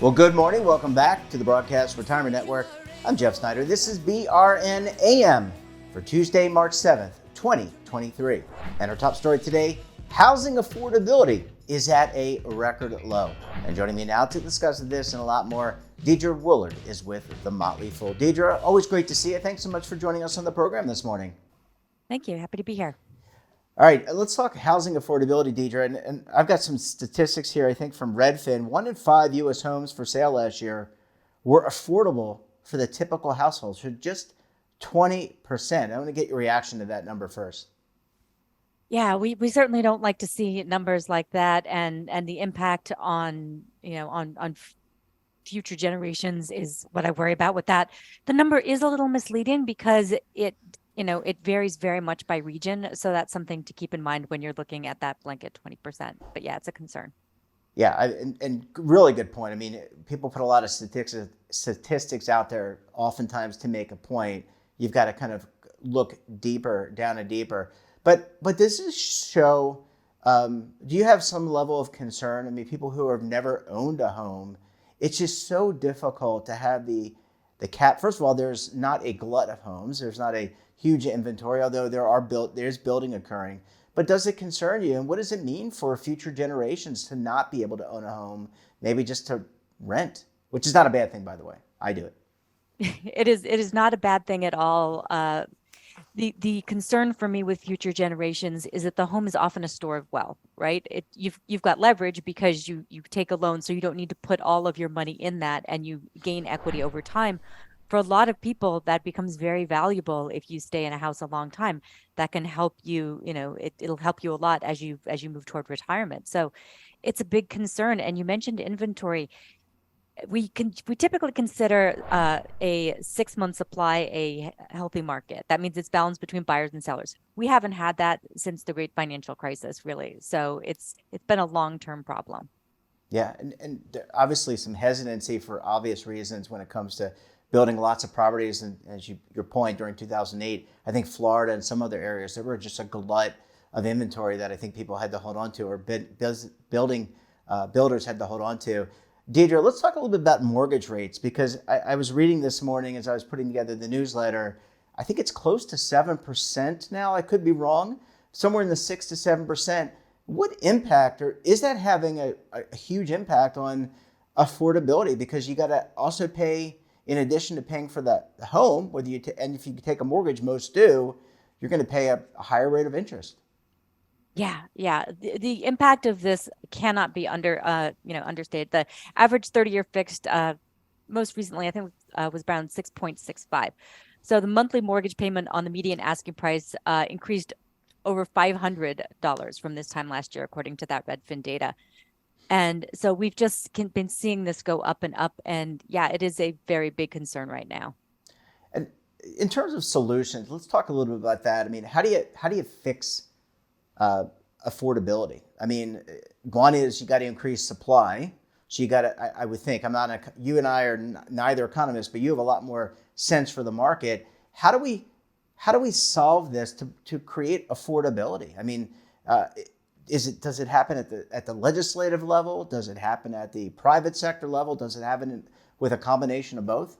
Well, good morning. Welcome back to the Broadcast Retirement Network. I'm Jeff Snyder. This is BRN AM for Tuesday, March 7th, 2023. And our top story today, housing affordability is at a record low. And joining me now to discuss this and a lot more, Deidre Woolard is with the Motley Fool. Deidre, always great to see you. Thanks so much for joining us on the program this morning. Thank you. Happy to be here. All right, let's talk housing affordability, Deidre. And I've got some statistics here, I think, from Redfin. 1 in 5 U.S. homes for sale last year were affordable for the typical household, so just 20%. I want to get your reaction to that number first. Yeah, we certainly don't like to see numbers like that, and the impact on future generations is what I worry about with that. The number is a little misleading because it varies very much by region. So that's something to keep in mind when you're looking at that blanket 20%. But yeah, it's a concern. Yeah, and really good point. I mean, people put a lot of statistics out there oftentimes to make a point. You've got to kind of look deeper, down and deeper. But does this show, do you have some level of concern? I mean, people who have never owned a home, it's just so difficult to have the cap. First of all, there's not a glut of homes. There's not a huge inventory, although there's building occurring. But does it concern you? And what does it mean for future generations to not be able to own a home, maybe just to rent, which is not a bad thing, by the way. I do it. It is not a bad thing at all. The concern for me with future generations is that the home is often a store of wealth, right? You've got leverage because you take a loan, so you don't need to put all of your money in that, and you gain equity over time. For a lot of people, that becomes very valuable if you stay in a house a long time. That can help you, it'll help you a lot as you move toward retirement. So it's a big concern. And you mentioned inventory. We typically consider a 6-month supply a healthy market. That means it's balanced between buyers and sellers. We haven't had that since the great financial crisis, really. So it's been a long-term problem. Yeah, and obviously some hesitancy for obvious reasons when it comes to building lots of properties. And as your point, during 2008, I think Florida and some other areas, there were just a glut of inventory that I think people had to hold on to, or builders had to hold on to. Deidre, let's talk a little bit about mortgage rates, because I was reading this morning as I was putting together the newsletter. I think it's close to 7% now. I could be wrong, somewhere in the 6 to 7%. What impact, or is that having a huge impact on affordability? Because you got to also pay, in addition to paying for the home, and if you take a mortgage, most do, you're going to pay a higher rate of interest. Yeah. The impact of this cannot be understated. The average 30-year fixed, most recently, I think was around 6.65. So the monthly mortgage payment on the median asking price increased over $500 from this time last year, according to that Redfin data. And so we've just been seeing this go up and up. And yeah, it is a very big concern right now. And in terms of solutions, let's talk a little bit about that. I mean, how do you fix affordability? I mean, one is you got to increase supply. So you got to, I would think, you and I are neither economists, but you have a lot more sense for the market. How do we solve this to create affordability? I mean, does it happen at the legislative level? Does it happen at the private sector level? Does it happen with a combination of both?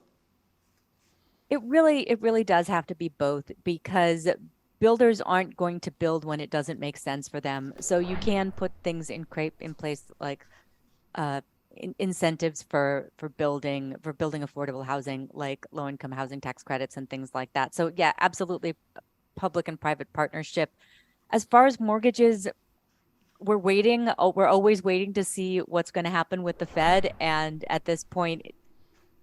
It really does have to be both, because builders aren't going to build when it doesn't make sense for them. So you can put things in place like incentives for building affordable housing, like low-income housing tax credits and things like that. So yeah, absolutely, public and private partnership. As far as mortgages, we're always waiting to see what's going to happen with the Fed. And at this point,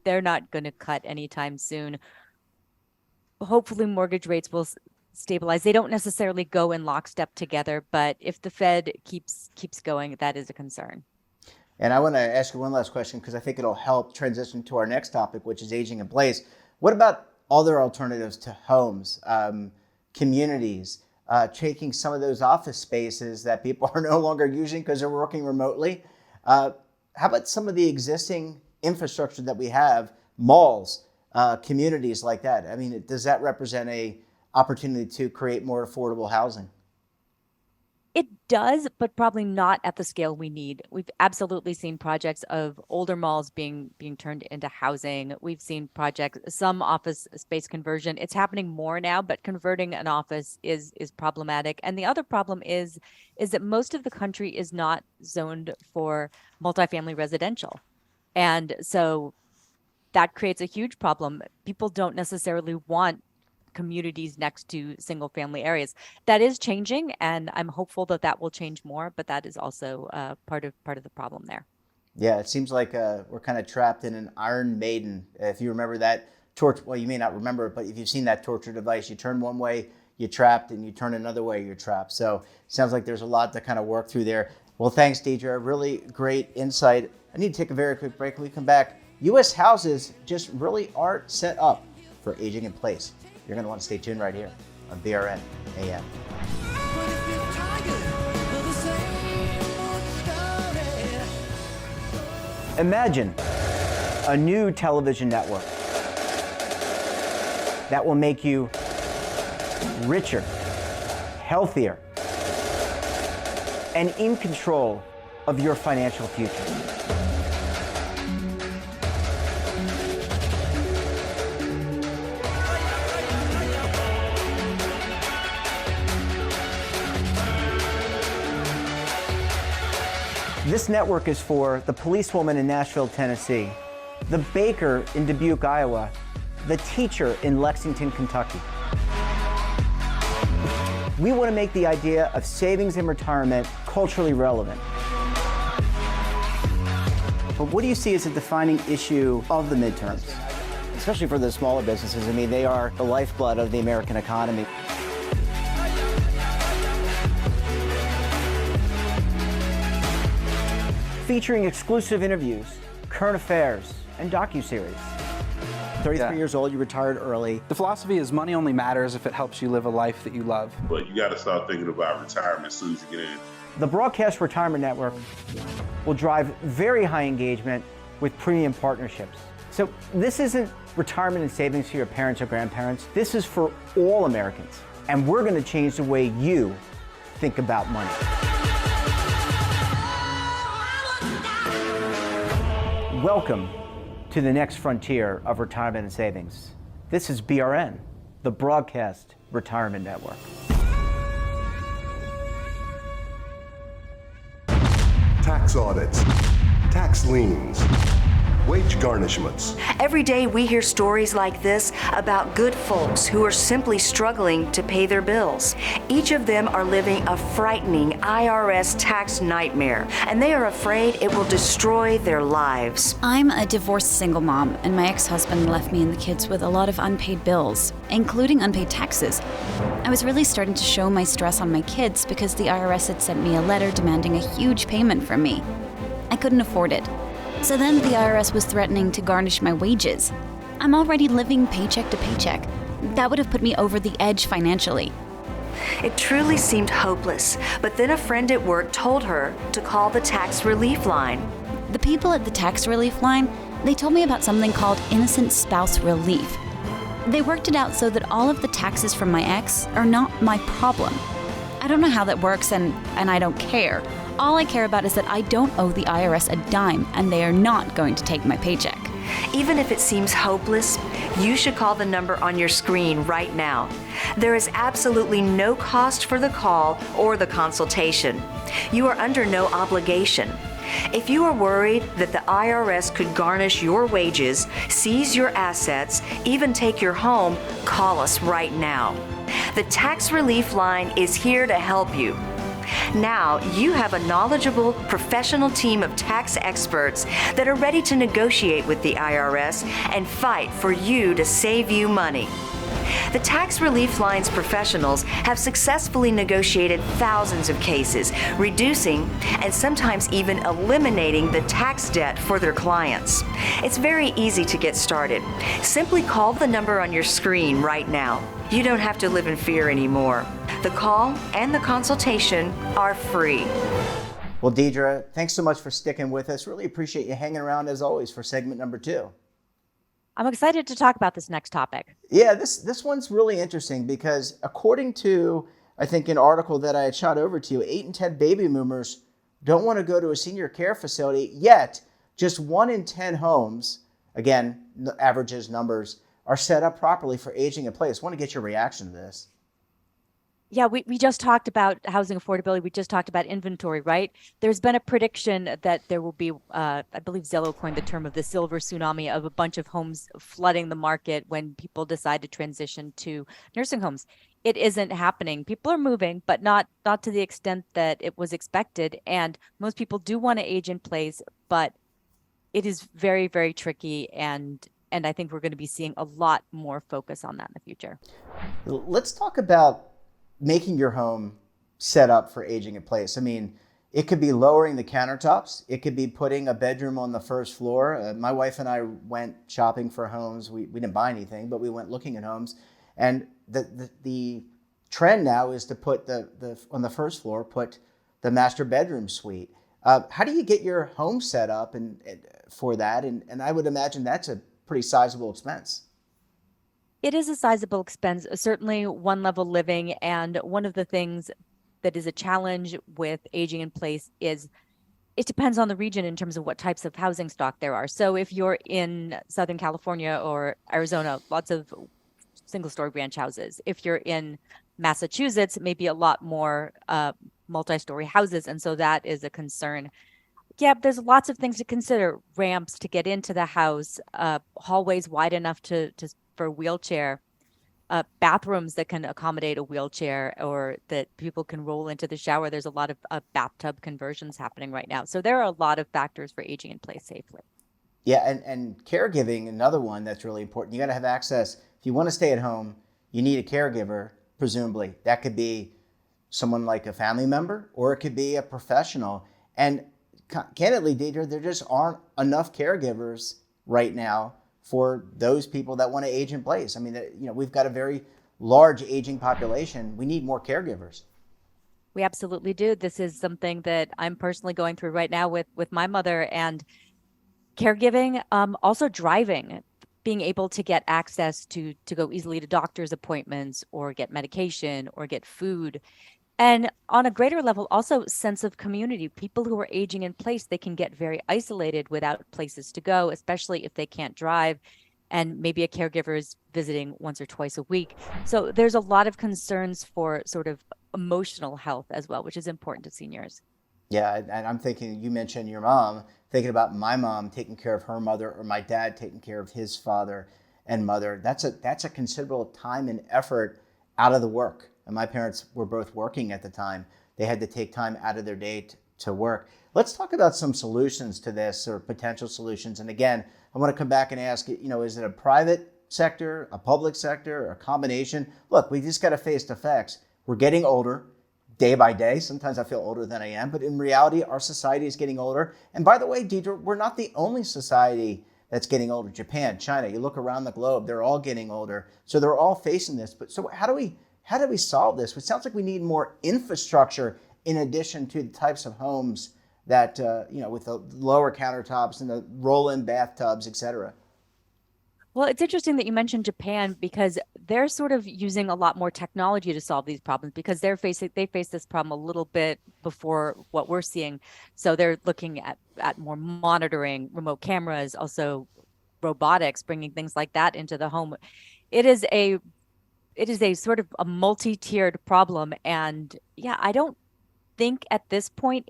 they're not going to cut anytime soon. Hopefully mortgage rates will stabilize. They don't necessarily go in lockstep together, but if the Fed keeps going, that is a concern. And I want to ask you one last question, because I think it'll help transition to our next topic, which is aging in place. What about other alternatives to homes, communities, taking some of those office spaces that people are no longer using because they're working remotely. How about some of the existing infrastructure that we have, malls, communities like that? I mean, does that represent a opportunity to create more affordable housing? It does, but probably not at the scale we need. We've absolutely seen projects of older malls being turned into housing. We've seen projects, some office space conversion. It's happening more now, but converting an office is problematic. And the other problem is that most of the country is not zoned for multifamily residential. And so that creates a huge problem. People don't necessarily want communities next to single family areas. That is changing, and I'm hopeful that that will change more, but that is also part of the problem there. Yeah, it seems like we're kind of trapped in an Iron Maiden. If you remember that torture, well, you may not remember it, but if you've seen that torture device, you turn one way, you're trapped, and you turn another way, you're trapped. So it sounds like there's a lot to kind of work through there. Well, thanks, Deidre. Really great insight. I need to take a very quick break. When we come back, U.S. houses just really aren't set up for aging in place. You're going to want to stay tuned right here on BRN AM. Imagine a new television network that will make you richer, healthier, and in control of your financial future. This network is for the policewoman in Nashville, Tennessee, the baker in Dubuque, Iowa, the teacher in Lexington, Kentucky. We want to make the idea of savings and retirement culturally relevant. But what do you see as a defining issue of the midterms, especially for the smaller businesses? I mean, they are the lifeblood of the American economy. Featuring exclusive interviews, current affairs, and docuseries. 33 years old, you retired early. The philosophy is money only matters if it helps you live a life that you love. But you got to start thinking about retirement as soon as you get in. The Broadcast Retirement Network will drive very high engagement with premium partnerships. So this isn't retirement and savings for your parents or grandparents. This is for all Americans. And we're going to change the way you think about money. Welcome to the next frontier of retirement and savings. This is BRN, the Broadcast Retirement Network. Tax audits, tax liens, wage garnishments. Every day we hear stories like this about good folks who are simply struggling to pay their bills. Each of them are living a frightening IRS tax nightmare, and they are afraid it will destroy their lives. I'm a divorced single mom, and my ex-husband left me and the kids with a lot of unpaid bills, including unpaid taxes. I was really starting to show my stress on my kids because the IRS had sent me a letter demanding a huge payment from me. I couldn't afford it. So then the IRS was threatening to garnish my wages. I'm already living paycheck to paycheck. That would have put me over the edge financially. It truly seemed hopeless, but then a friend at work told her to call the tax relief line. The people at the tax relief line, they told me about something called innocent spouse relief. They worked it out so that all of the taxes from my ex are not my problem. I don't know how that works, and I don't care. All I care about is that I don't owe the IRS a dime, and they are not going to take my paycheck. Even if it seems hopeless, you should call the number on your screen right now. There is absolutely no cost for the call or the consultation. You are under no obligation. If you are worried that the IRS could garnish your wages, seize your assets, even take your home, call us right now. The Tax Relief Line is here to help you. Now you have a knowledgeable, professional team of tax experts that are ready to negotiate with the IRS and fight for you to save you money. The Tax Relief Line's professionals have successfully negotiated thousands of cases, reducing and sometimes even eliminating the tax debt for their clients. It's very easy to get started. Simply call the number on your screen right now. You don't have to live in fear anymore. The call and the consultation are free. Well, Deidre, thanks so much for sticking with us. Really appreciate you hanging around as always for segment number 2. I'm excited to talk about this next topic. Yeah, this one's really interesting because according to, I think, an article that I had shot over to you, 8 in 10 baby boomers don't want to go to a senior care facility, yet just 1 in 10 homes, again, averages, numbers, are set up properly for aging in place. I want to get your reaction to this. Yeah, we just talked about housing affordability. We just talked about inventory, right? There's been a prediction that there will be, I believe Zillow coined the term of the silver tsunami of a bunch of homes flooding the market when people decide to transition to nursing homes. It isn't happening. People are moving, but not to the extent that it was expected. And most people do want to age in place, but it is very, very tricky. And I think we're going to be seeing a lot more focus on that in the future. Let's talk about making your home set up for aging in place. I mean, it could be lowering the countertops. It could be putting a bedroom on the first floor. My wife and I went shopping for homes. We didn't buy anything, but we went looking at homes. And the trend now is to put on the first floor, put the master bedroom suite. How do you get your home set up and for that? And I would imagine that's a pretty sizable expense. It is a sizable expense, certainly one level living. And one of the things that is a challenge with aging in place is it depends on the region in terms of what types of housing stock there are. So if you're in Southern California or Arizona, lots of single-story ranch houses. If you're in Massachusetts, maybe a lot more multi-story houses. And so that is a concern. Yeah, there's lots of things to consider. Ramps to get into the house, hallways wide enough for a wheelchair, bathrooms that can accommodate a wheelchair or that people can roll into the shower. There's a lot of bathtub conversions happening right now. So there are a lot of factors for aging in place safely. Yeah, and caregiving, another one that's really important. You got to have access. If you want to stay at home, you need a caregiver, presumably. That could be someone like a family member, or it could be a professional. And candidly, Deidre, there just aren't enough caregivers right now for those people that want to age in place. I mean, we've got a very large aging population. We need more caregivers. We absolutely do. This is something that I'm personally going through right now with my mother, and caregiving, also driving, being able to get access to go easily to doctor's appointments or get medication or get food. And on a greater level, also sense of community. People who are aging in place, they can get very isolated without places to go, especially if they can't drive. And maybe a caregiver is visiting once or twice a week. So there's a lot of concerns for sort of emotional health as well, which is important to seniors. Yeah, and I'm thinking, you mentioned your mom, thinking about my mom taking care of her mother or my dad taking care of his father and mother. That's a considerable time and effort out of the work. And my parents were both working at the time. They had to take time out of their day to work. Let's talk about some solutions to this, or potential solutions. And again, I want to come back and ask, is it a private sector, a public sector, or a combination? Look, we just got to face the facts. We're getting older day by day. Sometimes I feel older than I am, but in reality, our society is getting older. And by the way, Deidre, we're not the only society that's getting older. Japan, China, you look around the globe, they're all getting older. So they're all facing this. But so how do we solve this? It sounds like we need more infrastructure in addition to the types of homes that, with the lower countertops and the roll-in bathtubs, et cetera. Well, it's interesting that you mentioned Japan, because they're sort of using a lot more technology to solve these problems, because they face this problem a little bit before what we're seeing. So they're looking at more monitoring, remote cameras, also robotics, bringing things like that into the home. It is a sort of a multi-tiered problem. And yeah, I don't think at this point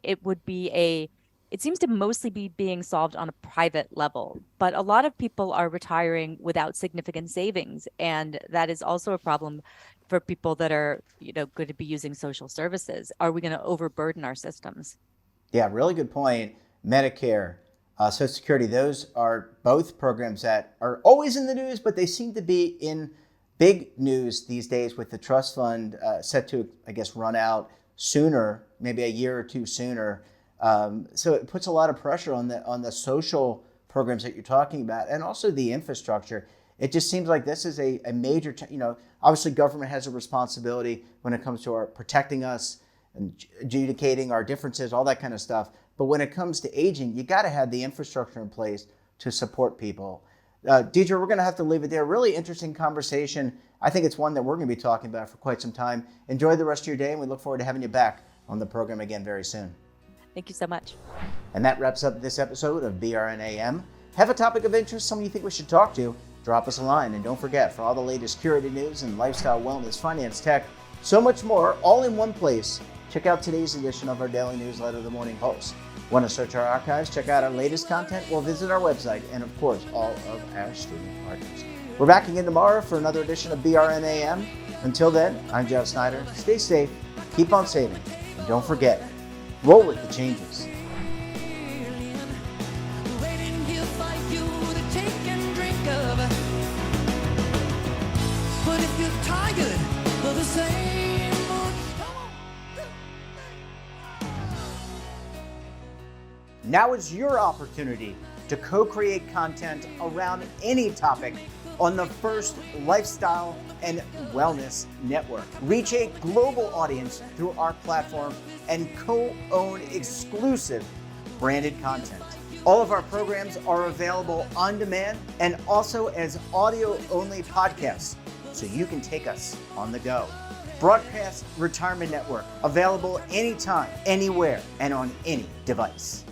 it seems to mostly be being solved on a private level, but a lot of people are retiring without significant savings. And that is also a problem for people that are, going to be using social services. Are we going to overburden our systems? Yeah, really good point. Medicare, Social Security, those are both programs that are always in the news, but they seem to be in big news these days with the trust fund set to, I guess, run out sooner, maybe a year or two sooner. So it puts a lot of pressure on the social programs that you're talking about, and also the infrastructure. It just seems like this is a major, obviously government has a responsibility when it comes to our protecting us and adjudicating our differences, all that kind of stuff. But when it comes to aging, you got to have the infrastructure in place to support people. Deidre, we're going to have to leave it there. Really interesting conversation. I think it's one that we're going to be talking about for quite some time. Enjoy the rest of your day, and we look forward to having you back on the program again very soon. Thank you so much. And that wraps up this episode of BRN AM. Have a topic of interest, someone you think we should talk to? Drop us a line. And don't forget, for all the latest curated news in lifestyle, wellness, finance, tech, so much more, all in one place, check out today's edition of our daily newsletter, The Morning Post. Want to search our archives, check out our latest content, well, visit our website, and of course, all of our streaming partners. We're back again tomorrow for another edition of BRN AM. Until then, I'm Jeff Snyder. Stay safe, keep on saving, and don't forget, roll with the changes. Waiting here for you to take and drink of. But if you're tired of the same old Now is your opportunity to co-create content around any topic on the First Lifestyle and Wellness Network. Reach a global audience through our platform and co-own exclusive branded content. All of our programs are available on demand and also as audio-only podcasts, so you can take us on the go. Broadcast Retirement Network, available anytime, anywhere, and on any device.